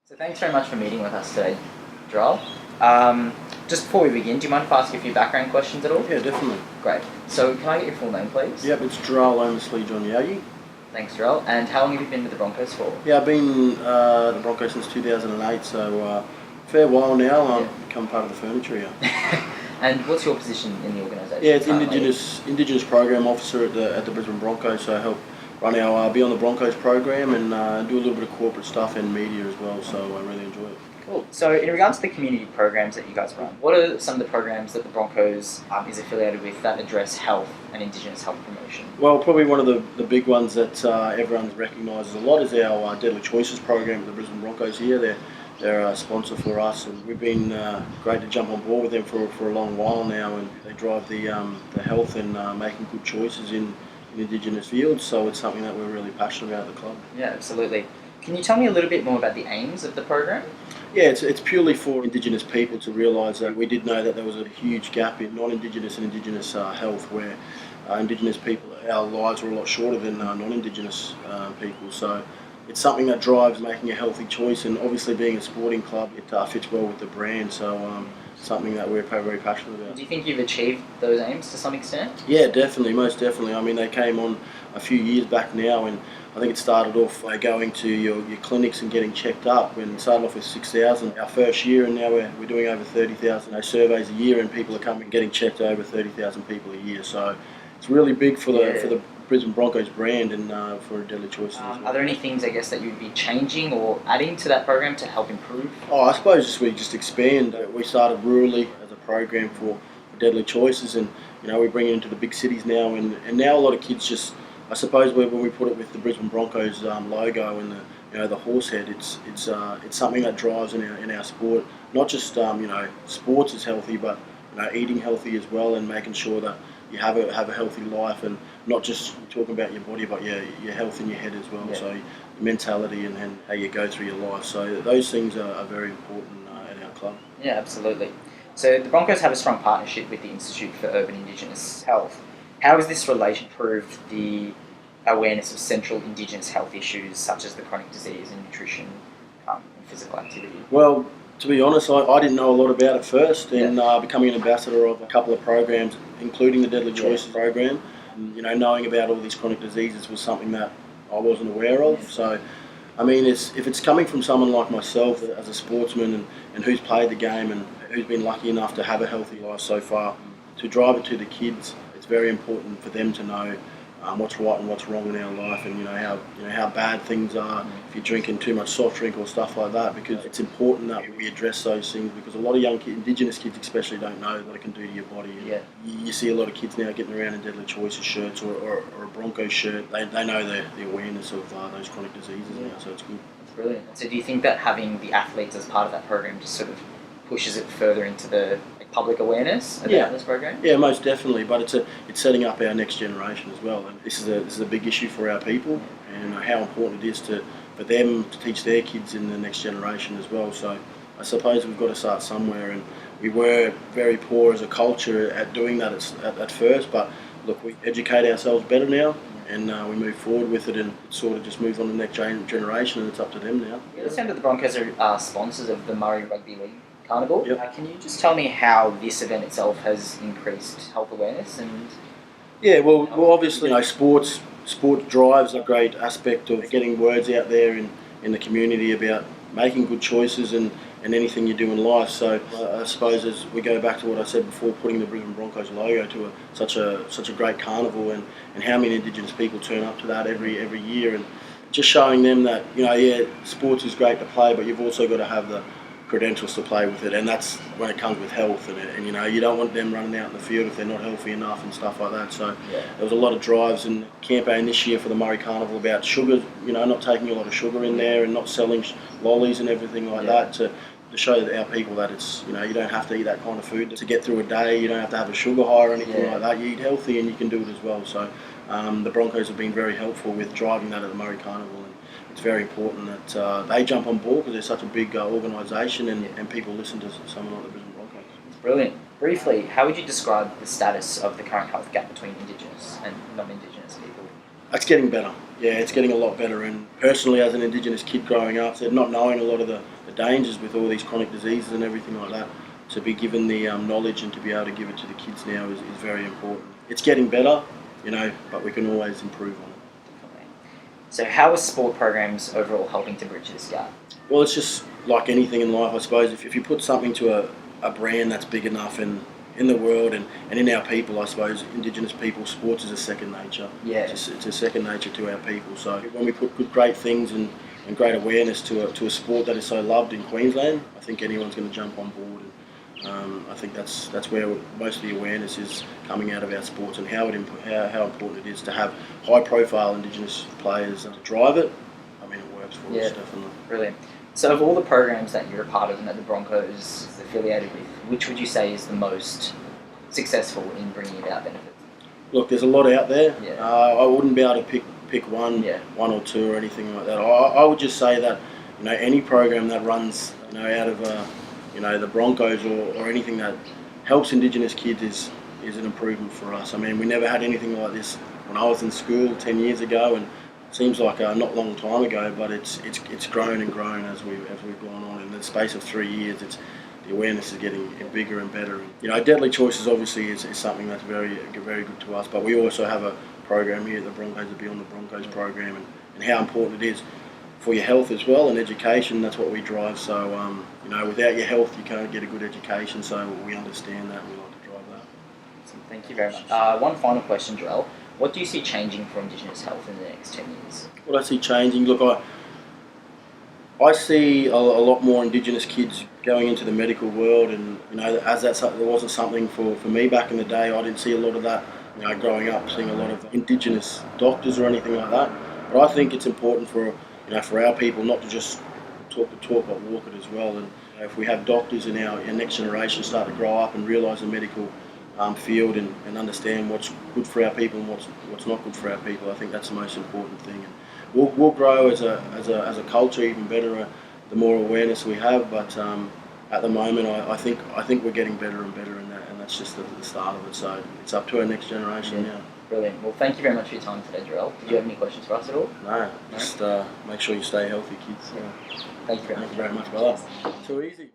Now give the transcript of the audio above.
So thanks very much for meeting with us today, Jharal. Just before we begin, do you mind if I ask you a few background questions at all? Yeah, definitely. Great. So can I get your full name, please? Yep, it's Jharal Yow Yeh. Thanks, Jharal. And how long have you been with the Broncos for? Yeah, I've been at the Broncos since 2008, so fair while now. I've become part of the furniture here. And what's your position in the organisation? Yeah, it's currently? Indigenous Program Officer at the Brisbane Broncos, so I help run our Be on the Broncos program and do a little bit of corporate stuff and media as well, so I really enjoy it. Cool. So in regards to the community programs that you guys run, what are some of the programs that the Broncos is affiliated with that address health and Indigenous health promotion? Well, probably one of the big ones that everyone recognises a lot is our Deadly Choices program at the Brisbane Broncos here. They're a sponsor for us, and we've been great to jump on board with them for a long while now, and they drive the health and making good choices in Indigenous fields, so it's something that we're really passionate about at the club. Yeah, absolutely. Can you tell me a little bit more about the aims of the program? Yeah, it's purely for Indigenous people to realise that we did know that there was a huge gap in non-Indigenous and Indigenous health, where Indigenous people, our lives were a lot shorter than non-Indigenous people. So it's something that drives making a healthy choice, and obviously being a sporting club, it fits well with the brand. So something that we're very passionate about. Do you think you've achieved those aims to some extent? Yeah, definitely, most definitely. I mean, they came on a few years back now, and I think it started off by going to your clinics and getting checked up. When it started off with 6,000 our first year, and now we're doing over 30,000 surveys a year, and people are coming getting checked over 30,000 people a year. So it's really big for the Brisbane Broncos brand and for Deadly Choices as well. Are there any things, I guess, that you'd be changing or adding to that program to help improve? Oh, I suppose we just expand. We started rurally as a program for Deadly Choices, and we bring it into the big cities now, and now a lot of kids just, I suppose when we put it with the Brisbane Broncos logo and the horse head, it's something that drives in our sport. Not just sports is healthy, but eating healthy as well, and making sure that you have a healthy life, and not just talking about your body, but your health in your head as well. Yeah. So your mentality and how you go through your life. So those things are very important at our club. Yeah, absolutely. So the Broncos have a strong partnership with the Institute for Urban Indigenous Health. How has this relation improved the awareness of central Indigenous health issues such as the chronic disease and nutrition and physical activity? Well, to be honest, I didn't know a lot about it first, and becoming an ambassador of a couple of programs, including the Deadly Choices program, knowing about all these chronic diseases was something that I wasn't aware of. So, I mean, if it's coming from someone like myself as a sportsman and who's played the game and who's been lucky enough to have a healthy life so far, to drive it to the kids, it's very important for them to know what's right and what's wrong in our life, and how bad things are if you're drinking too much soft drink or stuff like that, because it's important that we address those things, because a lot of young Indigenous kids especially don't know what it can do to your body. Yeah. You see a lot of kids now getting around in Deadly Choices shirts or a Broncos shirt. They know the awareness of those chronic diseases now, so it's good. That's brilliant. So do you think that having the athletes as part of that program just sort of pushes it further into the public awareness about this program? Yeah, most definitely. But it's setting up our next generation as well. And this is a big issue for our people, and how important it is for them to teach their kids in the next generation as well. So I suppose we've got to start somewhere, and we were very poor as a culture at doing that at first. But look, we educate ourselves better now, and we move forward with it, and sort of just move on to the next generation, and it's up to them now. You understand that the Broncos are sponsors of the Murray Rugby League Carnival. Yep. Can you just tell me how this event itself has increased health awareness? And yeah, well, obviously, sport drives a great aspect of getting words out there in the community about making good choices and anything you do in life. So I suppose as we go back to what I said before, putting the Brisbane Broncos logo to such a great carnival, and how many Indigenous people turn up to that every year, and just showing them that sports is great to play, but you've also got to have the credentials to play with it, and that's when it comes with health, and you don't want them running out in the field if they're not healthy enough and stuff like that. So there was a lot of drives and campaign this year for the Murray Carnival about sugar, not taking a lot of sugar in there and not selling lollies and everything like that, to show our people that it's you don't have to eat that kind of food to get through a day. You don't have to have a sugar high or anything like that. You eat healthy and you can do it as well. So the Broncos have been very helpful with driving that at the Murray Carnival. It's very important that they jump on board, because they're such a big organisation, and people listen to someone like the Brisbane Broncos. It's brilliant. Briefly, how would you describe the status of the current health gap between Indigenous and non-Indigenous people? It's getting better. Yeah, it's getting a lot better. And personally, as an Indigenous kid growing up, not knowing a lot of the dangers with all these chronic diseases and everything like that, to be given the knowledge and to be able to give it to the kids now is very important. It's getting better, but we can always improve on it. Definitely. So how are sport programs overall helping to bridge this gap? Well, it's just like anything in life, I suppose. If you put something to a brand that's big enough in the world and in our people, I suppose, Indigenous people, sports is a second nature. Yeah. It's a second nature to our people. So when we put great things and great awareness to a sport that is so loved in Queensland, I think anyone's going to jump on board. And I think that's where most of the awareness is coming out of our sports and how important it is to have high-profile Indigenous players to drive it. I mean, it works for us, definitely. Brilliant. So of all the programs that you're a part of and that the Broncos is affiliated with, which would you say is the most successful in bringing about benefits? Look, there's a lot out there. Yeah. I wouldn't be able to pick one or two or anything like that. I would just say that any program that runs out of the Broncos or anything that helps Indigenous kids is an improvement for us. I mean, we never had anything like this when I was in school 10 years ago, and it seems like not long time ago, but it's grown and grown as we've gone on. In the space of 3 years, the awareness is getting bigger and better. Deadly Choices obviously is something that's very good to us, but we also have a program here at the Broncos, the Beyond the Broncos program, and how important it is for your health as well and education. That's what we drive. So without your health, you can't get a good education. So we understand that, and we like to drive that. Awesome. Thank you very much. One final question, Jharal. What do you see changing for Indigenous health in the next 10 years? What I see changing, look, I see a lot more Indigenous kids going into the medical world, and as there wasn't something for me back in the day. I didn't see a lot of that. Growing up, seeing a lot of Indigenous doctors or anything like that. But I think it's important for our people not to just talk the talk but walk it as well. And if we have doctors in our next generation start to grow up and realise the medical field and understand what's good for our people and what's not good for our people, I think that's the most important thing. And we'll grow as a culture even better the more awareness we have. But at the moment, I think we're getting better and better in that, and that's just the start of it. So it's up to our next generation now. Brilliant. Well, thank you very much for your time today, Jharal. Did you have any questions for us at all? No, just make sure you stay healthy, kids. Yeah. Thank you very much. Thank you very much, brother. Too easy.